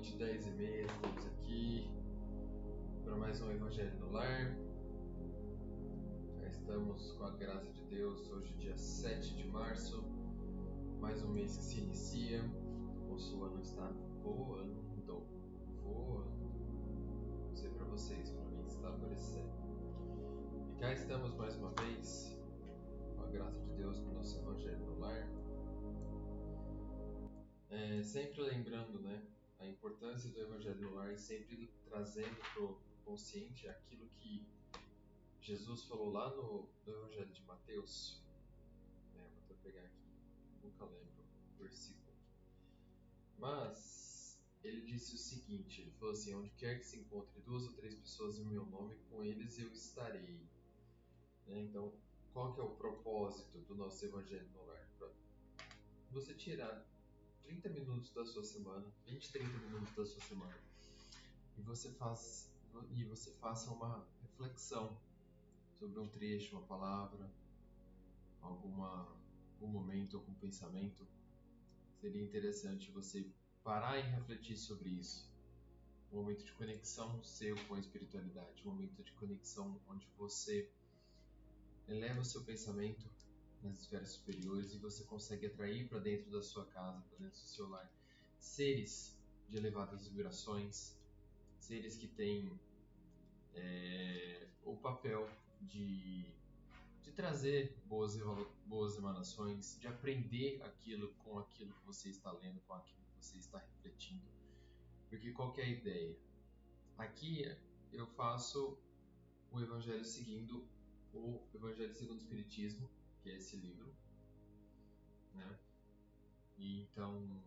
noite, 10h30, estamos aqui para mais um Evangelho no Lar. Já estamos, com a graça de Deus, hoje dia 7 de março, mais um mês que se inicia. Nosso ano está voando. Não sei para vocês, para mim está aparecendo. E cá estamos mais uma vez, com a graça de Deus, no nosso Evangelho no Lar. Sempre lembrando, a importância do Evangelho no Lar e sempre trazendo para o consciente aquilo que Jesus falou lá no Evangelho de Mateus. Vou até pegar aqui, nunca lembro o versículo. Mas ele disse o seguinte, ele falou assim: onde quer que se encontre 2 ou 3 pessoas em meu nome, com eles eu estarei. Então, qual que é o propósito do nosso Evangelho no Lar? Para você tirar 30 minutos da sua semana, 20, 30 minutos da sua semana, e você faça uma reflexão sobre um trecho, uma palavra, algum momento, algum pensamento. Seria interessante você parar e refletir sobre isso. Um momento de conexão seu com a espiritualidade, um momento de conexão onde você eleva o seu pensamento nas esferas superiores e você consegue atrair para dentro da sua casa, para dentro do seu lar, seres de elevadas vibrações, seres que têm o papel de trazer boas emanações, de aprender com aquilo que você está lendo, com aquilo que você está refletindo. Porque qual que é a ideia? Aqui eu faço o Evangelho seguindo o Evangelho segundo o Espiritismo, que é esse livro, E então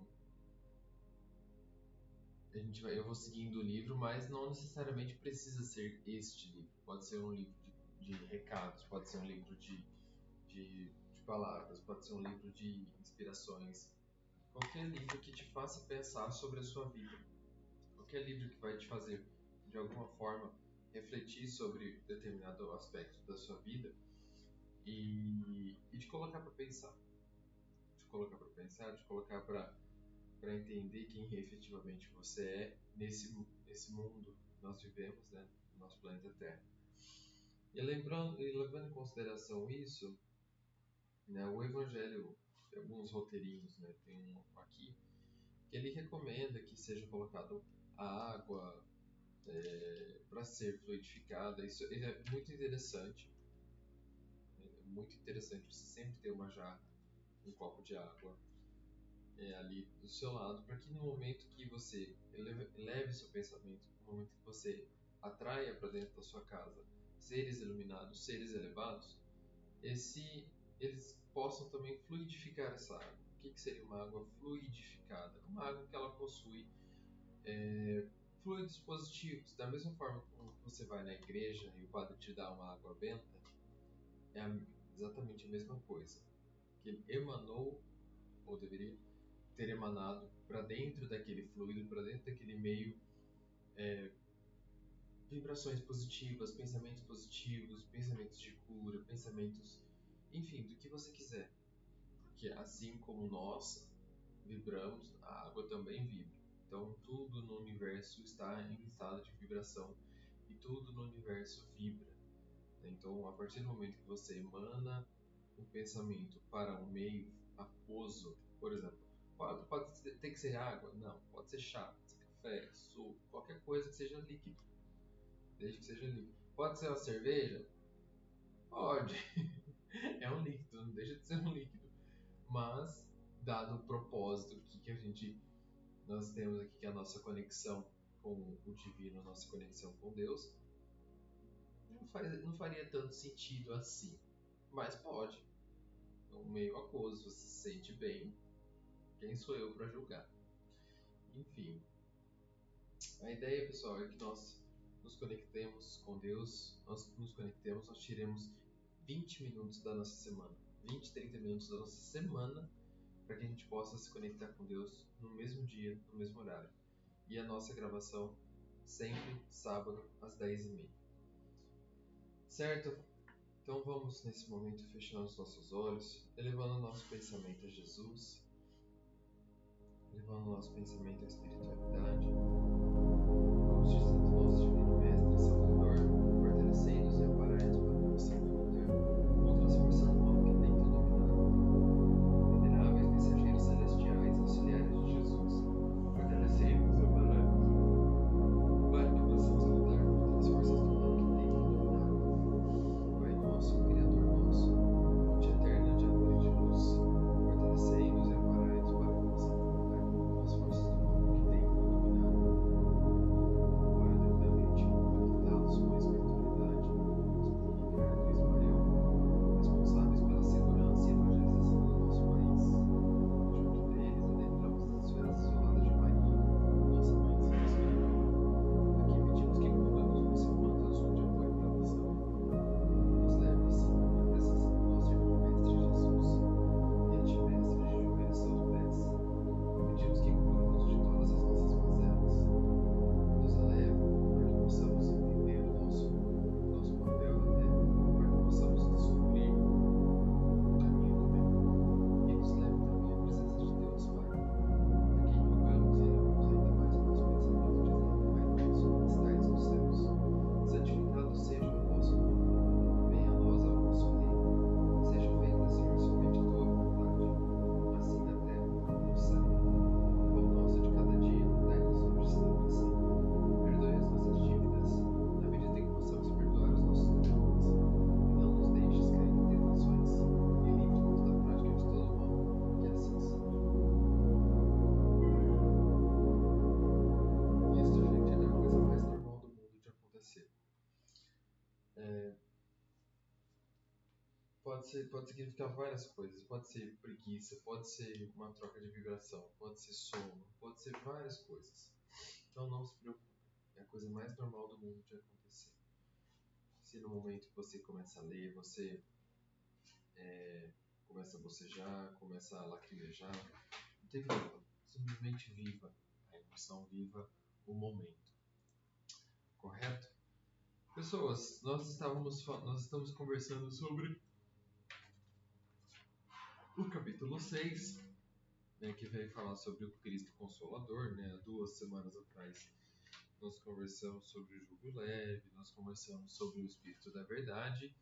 eu vou seguindo o livro, mas não necessariamente precisa ser este livro. Pode ser um livro de recados, pode ser um livro de palavras, pode ser um livro de inspirações. Qualquer livro que te faça pensar sobre a sua vida. Qualquer livro que vai te fazer, de alguma forma, refletir sobre determinado aspecto da sua vida e te colocar para pensar. Te colocar para entender quem efetivamente você é nesse mundo que nós vivemos, no nosso planeta Terra. E levando em consideração isso, o Evangelho tem alguns roteirinhos, tem um aqui que ele recomenda que seja colocado a água para ser fluidificada. Isso é muito interessante. É muito interessante você sempre ter uma jarra, um copo de água ali do seu lado, para que no momento que você eleve seu pensamento, no momento que você atraia para dentro da sua casa seres iluminados, seres elevados, eles possam também fluidificar essa água. O que seria uma água fluidificada? Uma água que ela possui fluidos positivos. Da mesma forma como você vai na igreja e o padre te dá uma água benta, é exatamente a mesma coisa. Que ele emanou, ou deveria ter emanado, para dentro daquele fluido, para dentro daquele meio, vibrações positivas, pensamentos de cura, pensamentos, enfim, do que você quiser. Porque assim como nós vibramos, a água também vibra. Então tudo no universo está em estado de vibração e tudo no universo vibra. Então, a partir do momento que você emana um pensamento para um meio aquoso, por exemplo, pode ter que ser água? Não, pode ser chá, pode ser café, suco, qualquer coisa que seja líquido, desde que seja líquido. Pode ser uma cerveja? Pode, é um líquido, não deixa de ser um líquido, mas dado o propósito que nós temos aqui, que é a nossa conexão com o divino, a nossa conexão com Deus, não faria tanto sentido assim, mas pode. É um meio aquoso, você se sente bem, quem sou eu para julgar? Enfim, a ideia, pessoal, é que nós nos conectemos com Deus, nós tiremos 20 minutos da nossa semana, 20, 30 minutos da nossa semana, para que a gente possa se conectar com Deus no mesmo dia, no mesmo horário. E a nossa gravação sempre sábado às 10h30. Certo? Então vamos nesse momento fechando os nossos olhos, elevando o nosso pensamento a Jesus levando o nosso pensamento à espiritualidade. Vamos dizendo: nosso Divino Mestre Salvador, fortalecei-nos e amparai-nos para a missão vitória contra as forças do mal que tentam dominar. Veneráveis mensageiros celestiais, auxiliares de Jesus, fortalecei-nos e amparai-nos para que possamos lutar contra as forças do mal que tentam dominar. Pai nosso, Criador nosso, fonte eterna de amor e de luz, fortalecei-nos e amparai-nos para que possamos lutar contra as forças do mal que tentam dominar. Ora devidamente conectados com a espiritualidade, Ricardo e Ismael, responsáveis pela segurança e evangelização do nosso país. Junto deles, adentramos as esferas isoladas de Maria, nossa mãezinha espiritual. Aqui pedimos que cubra-nos com seu manto azul de apoio e proteção. Nos leve assim à presença do nosso Divino Mestre Jesus, e a Ti, Mestre, de joelhos aos seus pés. Pedimos que cure-nos de todas as nossas mazelas. Nos eleve para que possamos entender o nosso papel na Terra, para que possamos descobrir o caminho do bem. E nos leve também à presença de Deus, Pai, a quem rogamos e elevamos ainda mais o nosso pensamento, dizendo: Pai nosso, que estais nos céus, santificado seja o vosso nome. Venha a nós o vosso reino. Seja feita, Senhor, somente a tua vontade, assim na terra como no céu. O pão nosso de cada dia, dai-nos hoje, sempre. Perdoe as nossas dívidas, na medida em que possamos perdoar os nossos devedores. E não nos deixes cair em tentações, e livra-nos da prática de todo mal, que assim seja. Isso, gente, é a coisa mais normal do mundo de acontecer. Pode significar várias coisas. Pode ser preguiça, pode ser uma troca de vibração, pode ser sono, pode ser várias coisas. Então não se preocupe, é a coisa mais normal do mundo de acontecer. Se no momento que você começa a ler, você começa a bocejar, começa a lacrimejar, não tem problema. Simplesmente viva a emoção, viva o momento. Correto? Pessoas, nós estamos conversando sobre o capítulo 6, né, que veio falar sobre o Cristo Consolador. Né? Há 2 semanas atrás nós conversamos sobre o jugo leve, nós conversamos sobre o Espírito da Verdade,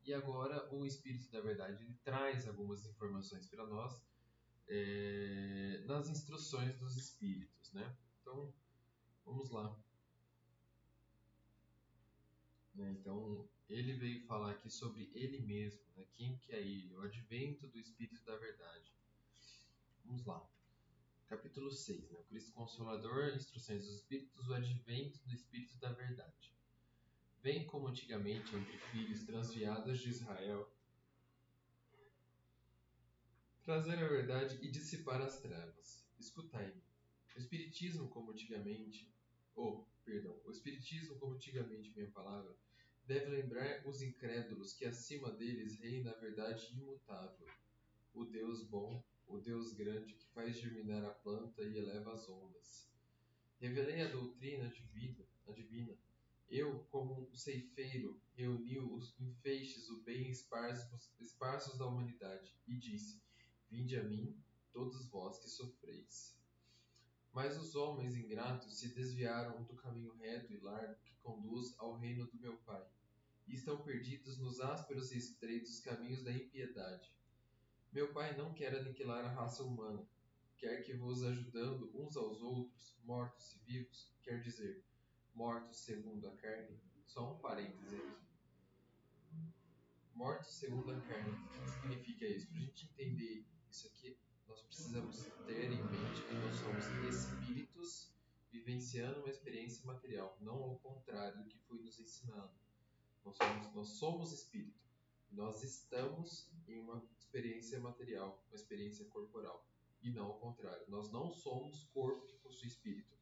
e agora o Espírito da Verdade ele traz algumas informações para nós nas instruções dos Espíritos. Né? Então, vamos lá. Né? Então, ele veio falar aqui sobre ele mesmo, né? Quem que é ele, o advento do Espírito da Verdade. Vamos lá. Capítulo 6, né? O Cristo Consolador, Instruções dos Espíritos, o advento do Espírito da Verdade. Vem como antigamente entre filhos transviados de Israel, trazer a verdade e dissipar as trevas. Escutai-me. O Espiritismo como antigamente, o Espiritismo como antigamente, minha palavra, deve lembrar os incrédulos que acima deles reina a verdade imutável, o Deus bom, o Deus grande que faz germinar a planta e eleva as ondas. Revelei a doutrina divina. Eu, como um ceifeiro, reuni os enfeixes do bem esparsos da humanidade, e disse: Vinde a mim, todos vós que sofreis. Mas os homens ingratos se desviaram do caminho reto e largo que conduz ao reino do meu Pai, e estão perdidos nos ásperos e estreitos caminhos da impiedade. Meu Pai não quer aniquilar a raça humana, quer que vos ajudando uns aos outros, mortos e vivos, quer dizer, mortos segundo a carne. Só um parêntese aqui. Mortos segundo a carne. O que significa isso? Para a gente entender isso aqui, nós precisamos ter em mente que nós somos espíritos vivenciando uma experiência material, não ao contrário do que foi nos ensinado. Nós somos espírito. Nós estamos em uma experiência material, uma experiência corporal. E não ao contrário. Nós não somos corpo que possui espírito.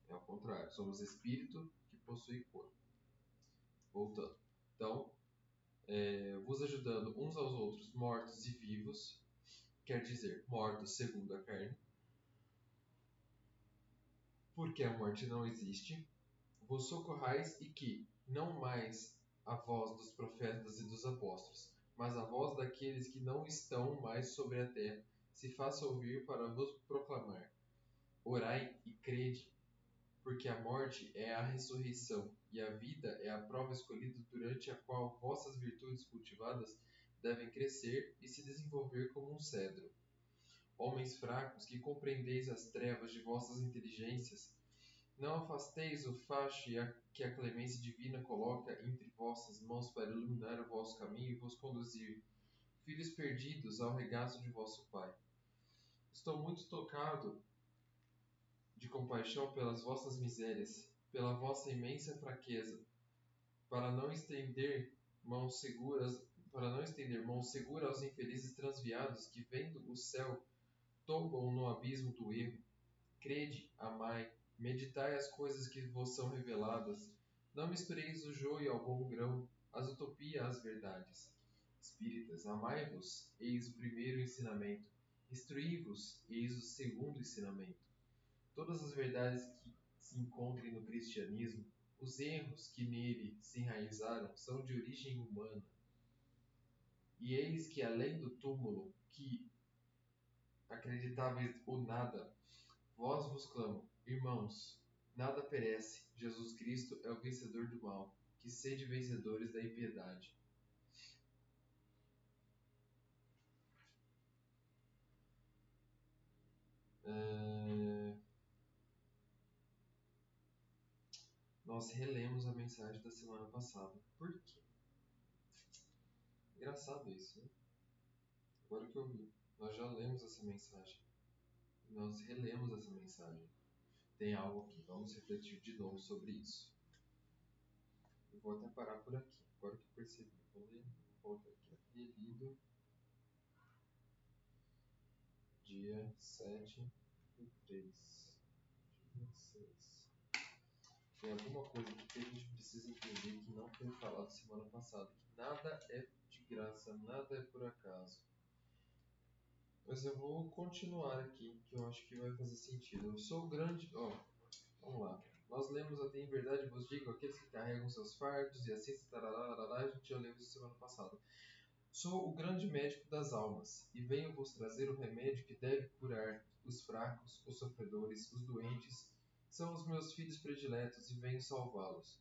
É ao contrário. Somos espírito que possui corpo. Voltando. Então, vos ajudando uns aos outros, mortos e vivos, quer dizer, mortos segundo a carne, porque a morte não existe, vos socorrais e que, não mais a voz dos profetas e dos apóstolos, mas a voz daqueles que não estão mais sobre a terra, se faça ouvir para vos proclamar. Orai e crede, porque a morte é a ressurreição, e a vida é a prova escolhida durante a qual vossas virtudes cultivadas devem crescer e se desenvolver como um cedro. Homens fracos, que compreendeis as trevas de vossas inteligências, não afasteis o facho que a clemência divina coloca entre vossas mãos para iluminar o vosso caminho e vos conduzir, filhos perdidos, ao regaço de vosso Pai. Estou muito tocado de compaixão pelas vossas misérias, pela vossa imensa fraqueza, para não estender mãos seguras, para não estender mãos seguras aos infelizes transviados que, vendo o céu, tombam no abismo do erro. Crede, amai, meditai as coisas que vos são reveladas. Não mistureis o joio ao bom grão, as utopias às verdades. Espíritas, amai-vos, eis o primeiro ensinamento. Instruí-vos, eis o segundo ensinamento. Todas as verdades que se encontrem no cristianismo, os erros que nele se enraizaram, são de origem humana. E eis que, além do túmulo, que acreditáveis o nada, vós vos clamo, irmãos, nada perece, Jesus Cristo é o vencedor do mal, que sede vencedores da impiedade. Nós relemos a mensagem da semana passada. Por quê? Engraçado isso, né? Agora que eu vi. Nós já lemos essa mensagem. Nós relemos essa mensagem. Tem algo aqui. Vamos refletir de novo sobre isso. Eu vou até parar por aqui. Agora que eu percebi. Vou ler. Vou voltar aqui. Relido. Dia 7/3. Dia 6. Tem alguma coisa aqui que a gente precisa entender que não foi falado semana passada. Que nada é de graça. Nada é por acaso. Mas eu vou continuar aqui, que eu acho que vai fazer sentido. Eu sou o grande. Vamos lá. Nós lemos até em verdade vos digo, aqueles que carregam seus fardos e assim, a gente já leu isso semana passada. Sou o grande médico das almas, e venho vos trazer o remédio que deve curar os fracos, os sofredores, os doentes. São os meus filhos prediletos, e venho salvá-los.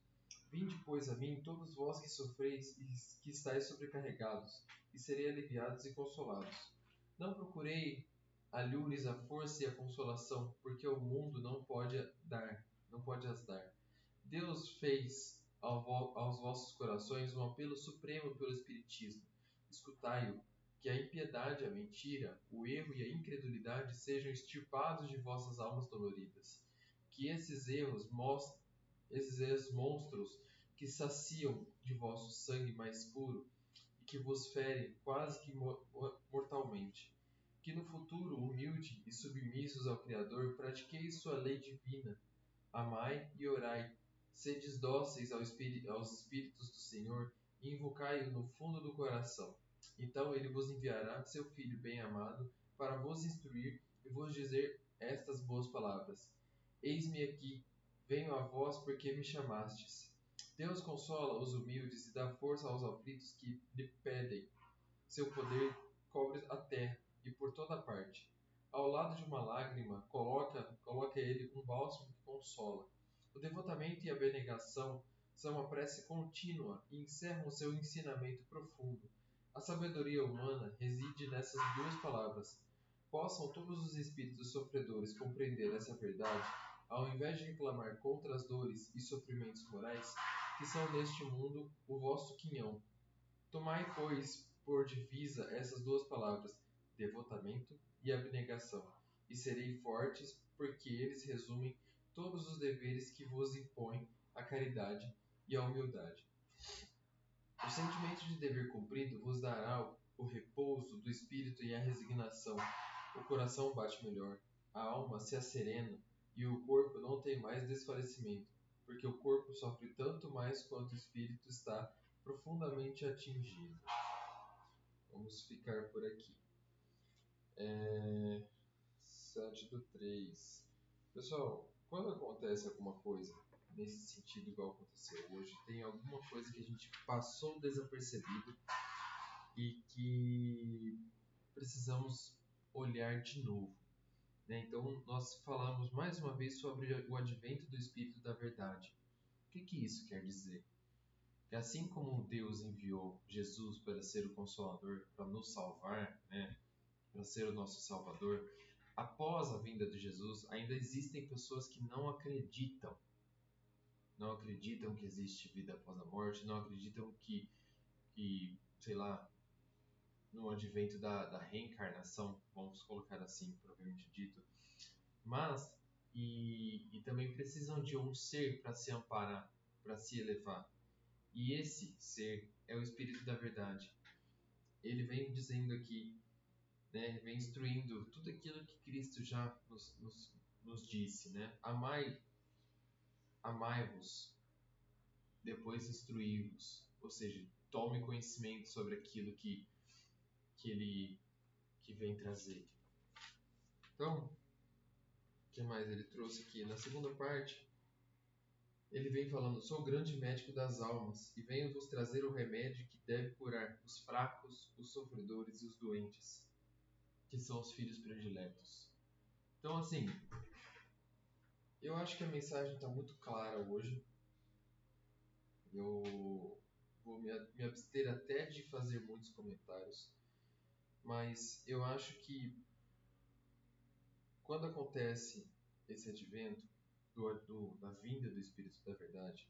Vinde, pois, a mim, todos vós que sofreis e que estáis sobrecarregados, e serei aliviados e consolados. Não procurei alhures a força e a consolação, porque o mundo não pode as dar. Deus fez aos vossos corações um apelo supremo pelo Espiritismo. Escutai-o, que a impiedade, a mentira, o erro e a incredulidade sejam extirpados de vossas almas doloridas. Que esses erros monstros que saciam de vosso sangue mais puro e que vos ferem quase que mortalmente. Que no futuro, humilde e submissos ao Criador, pratiqueis sua lei divina. Amai e orai. Sedes dóceis aos Espíritos do Senhor e invocai-o no fundo do coração. Então ele vos enviará seu Filho bem-amado para vos instruir e vos dizer estas boas palavras. Eis-me aqui, venho a vós porque me chamastes. Deus consola os humildes e dá força aos aflitos que lhe pedem. Seu poder cobre a terra e por toda parte. Ao lado de uma lágrima, coloca ele um bálsamo que consola. O devotamento e a abnegação são uma prece contínua e encerram o seu ensinamento profundo. A sabedoria humana reside nessas duas palavras. Possam todos os espíritos sofredores compreender essa verdade, ao invés de reclamar contra as dores e sofrimentos morais que são neste mundo o vosso quinhão. Tomai, pois, por divisa essas duas palavras, devotamento e abnegação, e serei fortes, porque eles resumem todos os deveres que vos impõem a caridade e a humildade. O sentimento de dever cumprido vos dará o repouso do espírito e a resignação. O coração bate melhor, a alma se asserena e o corpo não tem mais desfalecimento, porque o corpo sofre tanto mais quanto o espírito está profundamente atingido. Vamos ficar por aqui. 7/3. Pessoal, quando acontece alguma coisa nesse sentido igual aconteceu hoje, tem alguma coisa que a gente passou desapercebido e que precisamos olhar de novo. né? Então, nós falamos mais uma vez sobre o advento do Espírito da Verdade. O que isso quer dizer? Que assim como Deus enviou Jesus para ser o Consolador, para nos salvar, né? Para ser o nosso Salvador, após a vinda de Jesus, ainda existem pessoas que não acreditam que existe vida após a morte, não acreditam que sei lá, no advento da reencarnação, vamos colocar assim, propriamente dito, mas e também precisam de um ser para se amparar, para se elevar. E esse ser é o Espírito da Verdade. Ele vem dizendo aqui, né, ele vem instruindo tudo aquilo que Cristo já nos disse, né? Amai-vos, depois instruí-vos. Ou seja, tome conhecimento sobre aquilo que ele que vem trazer. Então, o que mais ele trouxe aqui? Na segunda parte, ele vem falando: sou o grande médico das almas e venho vos trazer o remédio que deve curar os fracos, os sofredores e os doentes, que são os filhos prediletos. Então, assim, eu acho que a mensagem está muito clara hoje. Eu vou me abster até de fazer muitos comentários, mas eu acho que quando acontece esse advento da vinda do Espírito da Verdade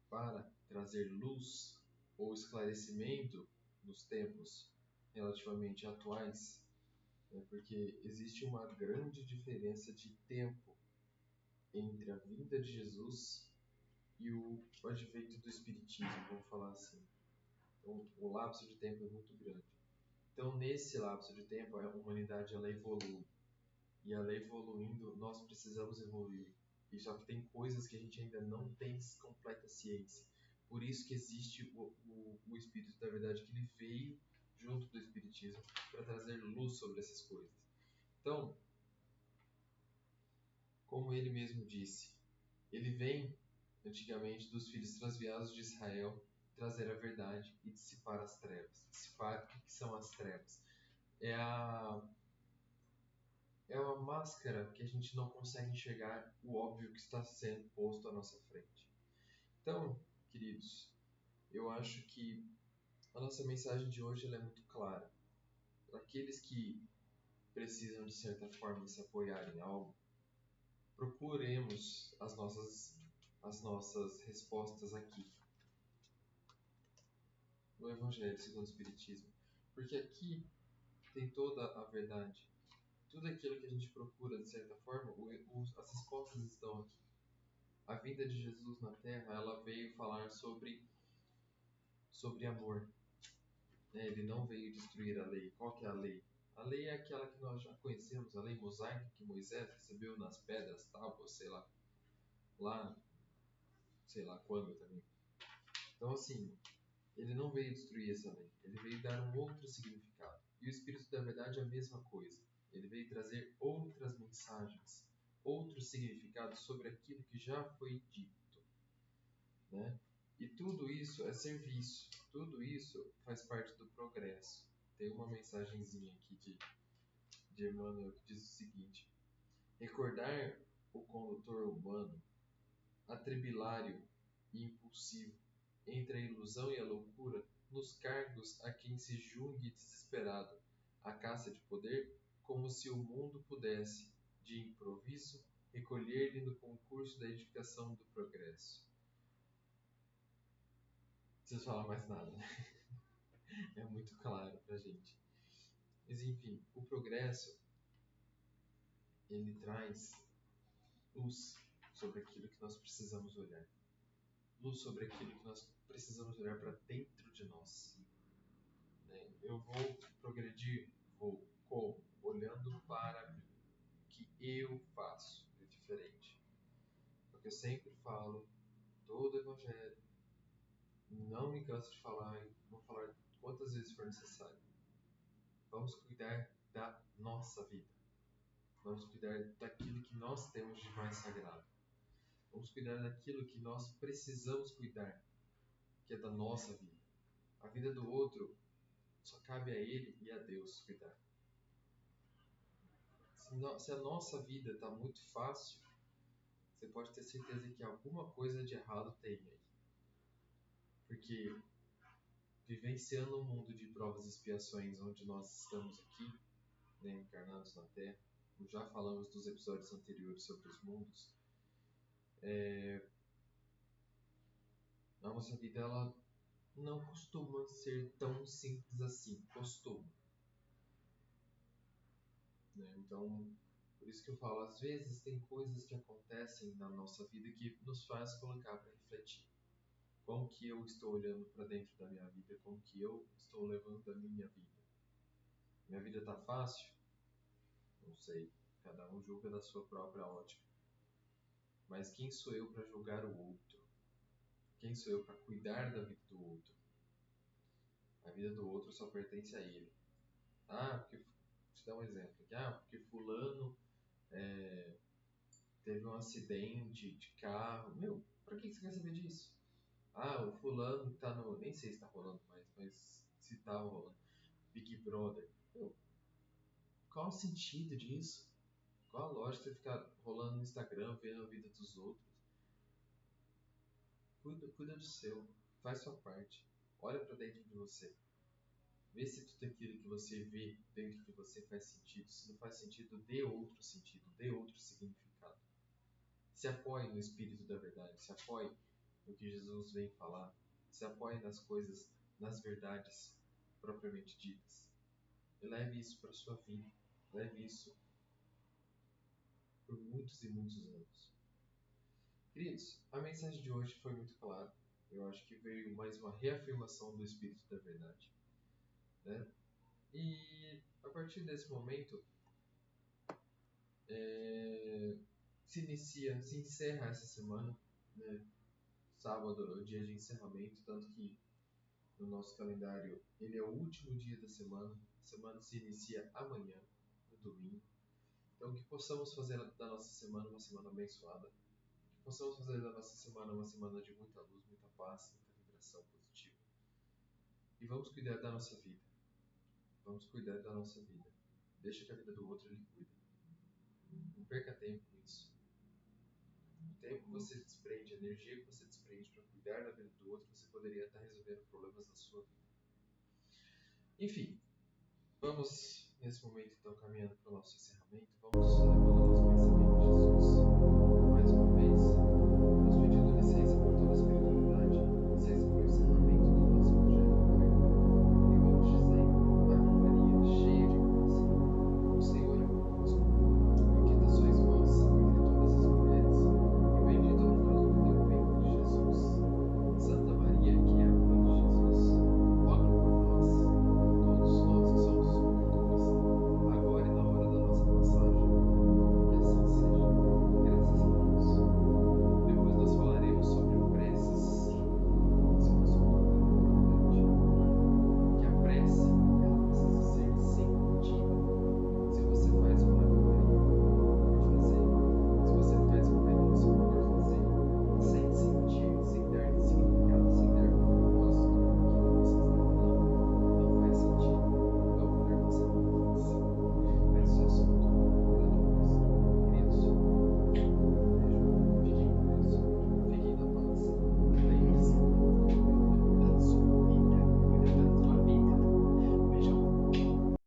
para trazer luz ou esclarecimento nos tempos relativamente atuais, né, porque existe uma grande diferença de tempo entre a vinda de Jesus e o advento do Espiritismo, vamos falar assim. Então, o lapso de tempo é muito grande. Então, nesse lapso de tempo, a humanidade ela evolui. E ela evoluindo, nós precisamos evoluir. E só que tem coisas que a gente ainda não tem completa ciência. Por isso que existe o Espírito da Verdade, que ele veio junto do Espiritismo para trazer luz sobre essas coisas. Então, como ele mesmo disse, ele vem antigamente dos filhos transviados de Israel trazer a verdade e dissipar as trevas. Dissipar, o que são as trevas? É é uma máscara que a gente não consegue enxergar o óbvio que está sendo posto à nossa frente. Então, queridos, eu acho que a nossa mensagem de hoje ela é muito clara. Para aqueles que precisam, de certa forma, se apoiar em algo, procuremos as nossas respostas aqui, no Evangelho segundo o Espiritismo. Porque aqui tem toda a verdade. Tudo aquilo que a gente procura, de certa forma, as respostas estão aqui. A vinda de Jesus na Terra, ela veio falar sobre amor. Né? Ele não veio destruir a lei. Qual que é a lei? A lei é aquela que nós já conhecemos, a lei mosaica que Moisés recebeu nas pedras, tábuas, lá, sei lá quando também. Então, assim, ele não veio destruir essa lei, ele veio dar um outro significado. E o Espírito da Verdade é a mesma coisa. Ele veio trazer outras mensagens, outros significados sobre aquilo que já foi dito, né? E tudo isso é serviço, tudo isso faz parte do progresso. Tem uma mensagenzinha aqui de Emmanuel que diz o seguinte: recordar o condutor humano, atribilário e impulsivo, entre a ilusão e a loucura, nos cargos a quem se julgue desesperado, a caça de poder, como se o mundo pudesse, de improviso, recolher-lhe no concurso da edificação do progresso. Não preciso falar mais nada, né? É muito claro pra gente. Mas enfim, o progresso ele traz luz sobre aquilo que nós precisamos olhar. Luz sobre aquilo que nós precisamos olhar para dentro de nós. Né? Eu vou progredir, vou como? Olhando para o que eu faço de diferente. Porque eu sempre falo, todo evangelho, não me canso de falar, e vou falar quantas vezes for necessário. Vamos cuidar da nossa vida. Vamos cuidar daquilo que nós temos de mais sagrado. Vamos cuidar daquilo que nós precisamos cuidar, que é da nossa vida. A vida do outro só cabe a ele e a Deus cuidar. Se a nossa vida está muito fácil, você pode ter certeza que alguma coisa de errado tem aí. Porque vivenciando um mundo de provas e expiações onde nós estamos aqui, né, encarnados na Terra, como já falamos dos episódios anteriores sobre os mundos, a nossa vida ela não costuma ser tão simples assim. Costuma. Né? Então, por isso que eu falo, às vezes tem coisas que acontecem na nossa vida que nos faz colocar para refletir. Como que eu estou olhando para dentro da minha vida? Como que eu estou levando a minha vida? Minha vida está fácil? Não sei. Cada um julga da sua própria ótica. Mas quem sou eu para julgar o outro? Quem sou eu para cuidar da vida do outro? A vida do outro só pertence a ele. Porque... Vou te dar um exemplo aqui. Porque fulano teve um acidente de carro. Meu, pra que você quer saber disso? O fulano tá no... Nem sei se tá rolando mais, mas se tá rolando. Big Brother. Meu, qual o sentido disso? Qual a lógica de ficar rolando no Instagram, vendo a vida dos outros? Cuida do seu. Faz sua parte. Olha pra dentro de você. Vê se tudo aquilo que você vê dentro de você faz sentido. Se não faz sentido, dê outro sentido, dê outro significado. Se apoie no Espírito da Verdade, se apoie no que Jesus vem falar, se apoie nas coisas, nas verdades propriamente ditas. E leve isso para a sua vida, leve isso por muitos e muitos anos. Queridos, a mensagem de hoje foi muito clara. Eu acho que veio mais uma reafirmação do Espírito da Verdade. Né? E a partir desse momento, se encerra essa semana, né? Sábado é o dia de encerramento, tanto que no nosso calendário ele é o último dia da semana. A semana se inicia amanhã, no domingo. Então que possamos fazer da nossa semana uma semana abençoada, que possamos fazer da nossa semana uma semana de muita luz, muita paz, muita vibração positiva. E vamos cuidar da nossa vida. Vamos cuidar da nossa vida. Deixa que a vida do outro ele cuida. Não perca tempo com isso. O tempo que você desprende, a energia que você desprende para cuidar da vida do outro, você poderia estar resolvendo problemas da sua vida. Enfim, vamos nesse momento então caminhando para o nosso encerramento. Vamos